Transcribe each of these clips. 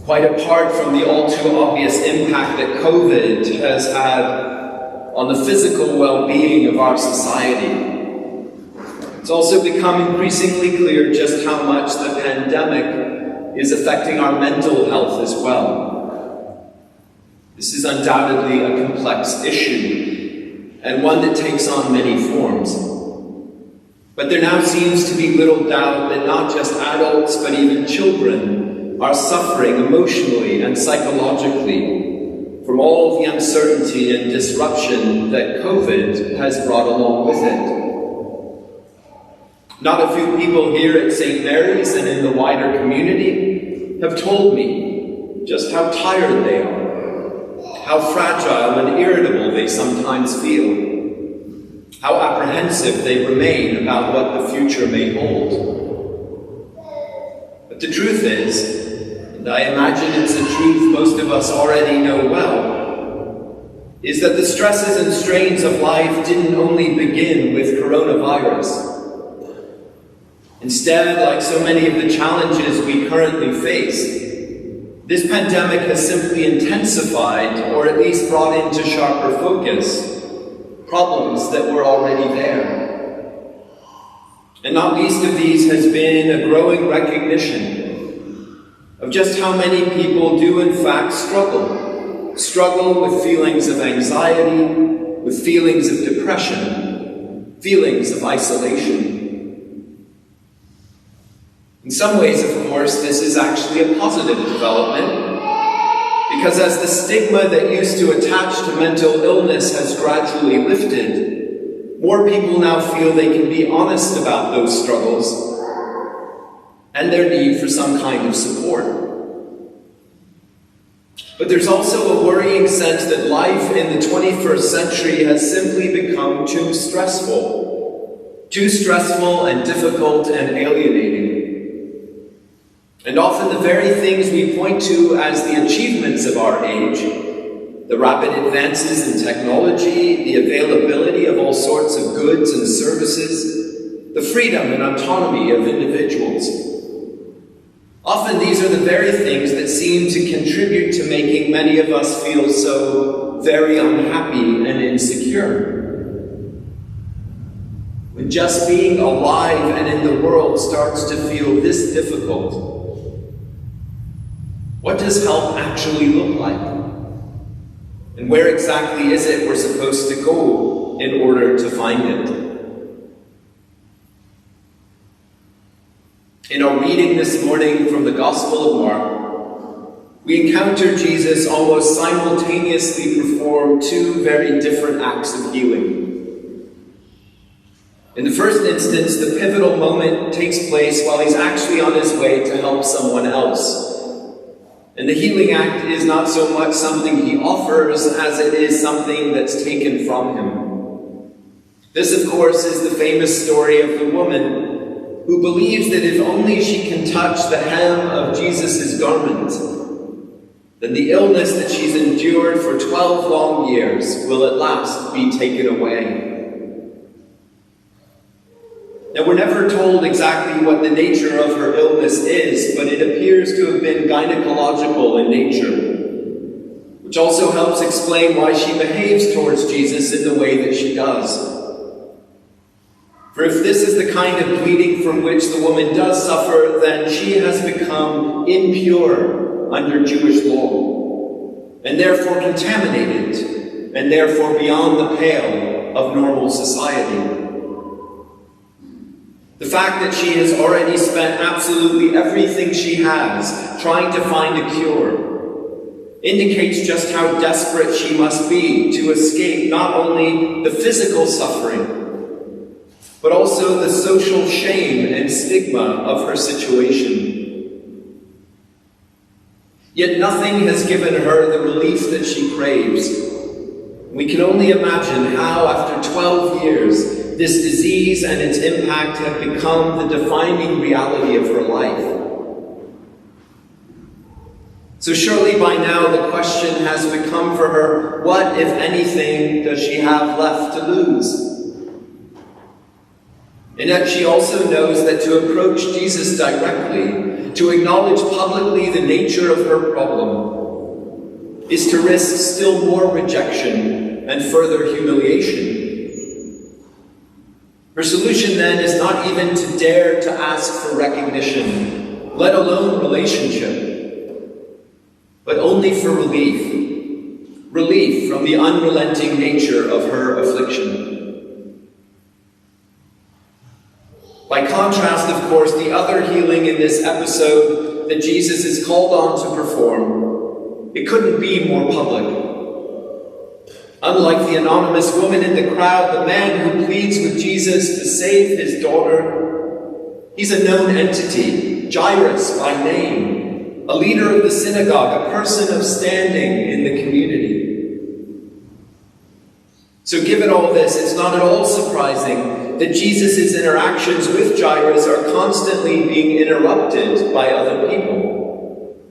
quite apart from the all too obvious impact that COVID has had on the physical well-being of our society. It's also become increasingly clear just how much the pandemic is affecting our mental health as well. This is undoubtedly a complex issue, and one that takes on many forms. But there now seems to be little doubt that not just adults, but even children are suffering emotionally and psychologically from all of the uncertainty and disruption that COVID has brought along with it. Not a few people here at St. Mary's and in the wider community have told me just how tired they are, how fragile and irritable they sometimes feel, how apprehensive they remain about what the future may hold. But the truth is, and I imagine it's a truth most of us already know well, is that the stresses and strains of life didn't only begin with coronavirus. Instead, like so many of the challenges we currently face, this pandemic has simply intensified, or at least brought into sharper focus, problems that were already there. And not least of these has been a growing recognition of just how many people do in fact struggle with feelings of anxiety, with feelings of depression, feelings of isolation. In some ways, of course, this is actually a positive development, because as the stigma that used to attach to mental illness has gradually lifted, more people now feel they can be honest about those struggles and their need for some kind of support. But there's also a worrying sense that life in the 21st century has simply become too stressful and difficult and alienating. And often the very things we point to as the achievements of our age, the rapid advances in technology, the availability of all sorts of goods and services, the freedom and autonomy of individuals. Often these are the very things that seem to contribute to making many of us feel so very unhappy and insecure. When just being alive and in the world starts to feel this difficult, what does help actually look like? And where exactly is it we're supposed to go in order to find it? In our reading this morning from the Gospel of Mark, we encounter Jesus almost simultaneously perform two very different acts of healing. In the first instance, the pivotal moment takes place while he's actually on his way to help someone else. And the healing act is not so much something he offers as it is something that's taken from him. This, of course, is the famous story of the woman who believes that if only she can touch the hem of Jesus' garment, then the illness that she's endured for 12 long years will at last be taken away. Now, we're never told exactly what the nature of her illness is, but it appears to have been gynecological in nature, which also helps explain why she behaves towards Jesus in the way that she does. For if this is the kind of bleeding from which the woman does suffer, then she has become impure under Jewish law, and therefore contaminated, and therefore beyond the pale of normal society. The fact that she has already spent absolutely everything she has trying to find a cure indicates just how desperate she must be to escape not only the physical suffering, but also the social shame and stigma of her situation. Yet nothing has given her the relief that she craves. We can only imagine how, after 12 years, this disease and its impact have become the defining reality of her life. So surely by now the question has become for her, what, if anything, does she have left to lose? And yet she also knows that to approach Jesus directly, to acknowledge publicly the nature of her problem, is to risk still more rejection and further humiliation. Her solution then is not even to dare to ask for recognition, let alone relationship, but only for relief from the unrelenting nature of her affliction. By contrast, of course, the other healing in this episode that Jesus is called on to perform, it couldn't be more public. Unlike the anonymous woman in the crowd, the man who pleads with Jesus to save his daughter, he's a known entity, Jairus by name, a leader of the synagogue, a person of standing in the community. So given all this, it's not at all surprising that Jesus' interactions with Jairus are constantly being interrupted by other people.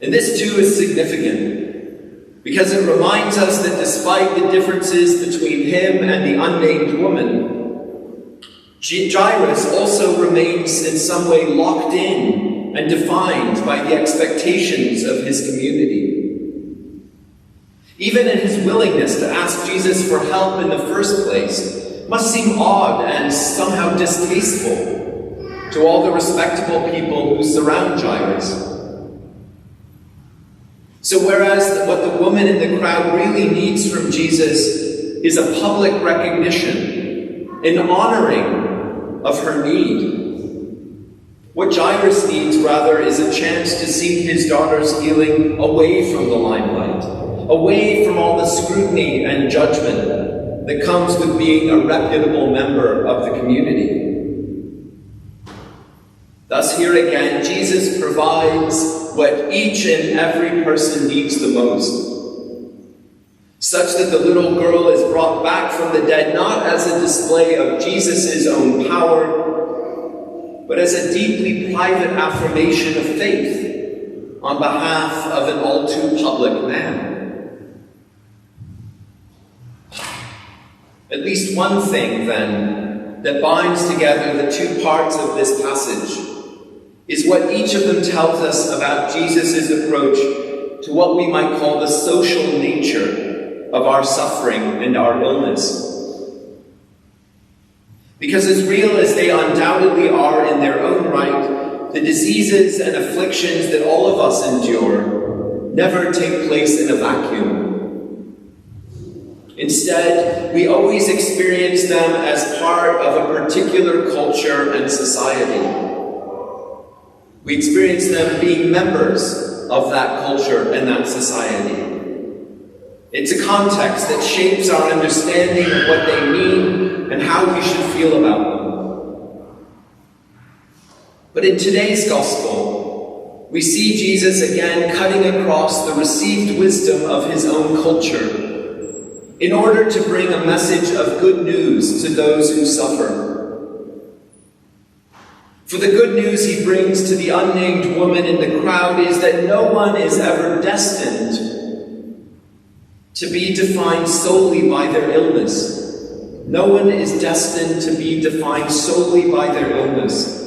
And this too is significant, because it reminds us that despite the differences between him and the unnamed woman, Jairus also remains in some way locked in and defined by the expectations of his community. Even in his willingness to ask Jesus for help in the first place must seem odd and somehow distasteful to all the respectable people who surround Jairus. So whereas what the woman in the crowd really needs from Jesus is a public recognition, an honoring of her need, what Jairus needs rather is a chance to seek his daughter's healing away from the limelight, away from all the scrutiny and judgment that comes with being a reputable member of the community. Thus, here again, Jesus provides what each and every person needs the most, such that the little girl is brought back from the dead not as a display of Jesus' own power, but as a deeply private affirmation of faith on behalf of an all too public man. At least one thing, then, that binds together the two parts of this passage is what each of them tells us about Jesus' approach to what we might call the social nature of our suffering and our illness. Because as real as they undoubtedly are in their own right, the diseases and afflictions that all of us endure never take place in a vacuum. Instead, we always experience them as part of a particular culture and society. We experience them being members of that culture and that society. It's a context that shapes our understanding of what they mean and how we should feel about them. But in today's gospel, we see Jesus again cutting across the received wisdom of his own culture in order to bring a message of good news to those who suffer. For the good news he brings to the unnamed woman in the crowd is that no one is ever destined to be defined solely by their illness. No one is destined to be defined solely by their illness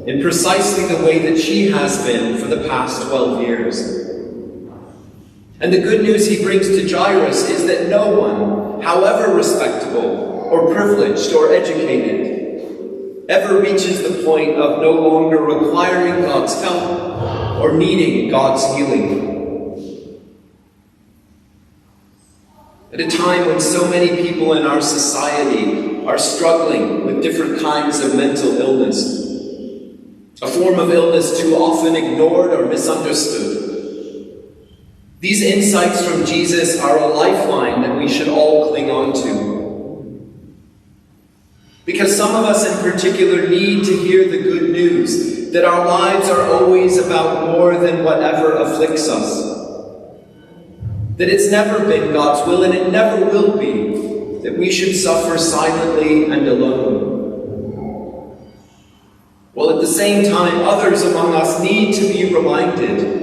in precisely the way that she has been for the past 12 years. And the good news he brings to Jairus is that no one, however respectable or privileged or educated, ever reaches the point of no longer requiring God's help or needing God's healing. At a time when so many people in our society are struggling with different kinds of mental illness, a form of illness too often ignored or misunderstood, these insights from Jesus are a lifeline that we should all cling on to. Because some of us in particular need to hear the good news that our lives are always about more than whatever afflicts us. That it's never been God's will and it never will be that we should suffer silently and alone. While at the same time, others among us need to be reminded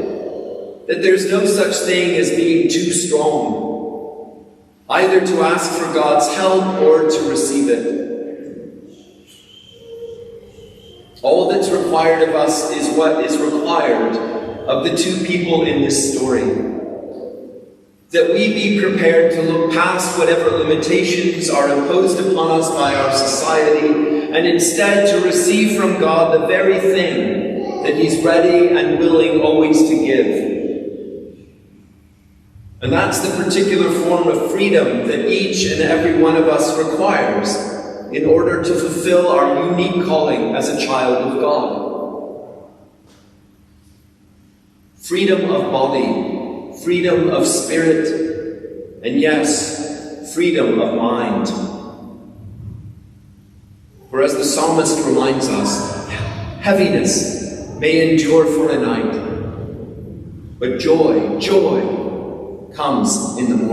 that there's no such thing as being too strong, either to ask for God's help or to receive it. All that's required of us is what is required of the two people in this story. That we be prepared to look past whatever limitations are imposed upon us by our society, and instead to receive from God the very thing that He's ready and willing always to give. And that's the particular form of freedom that each and every one of us requires in order to fulfill our unique calling as a child of God. Freedom of body, freedom of spirit, and yes, freedom of mind. For as the psalmist reminds us, heaviness may endure for a night, but joy comes in the morning.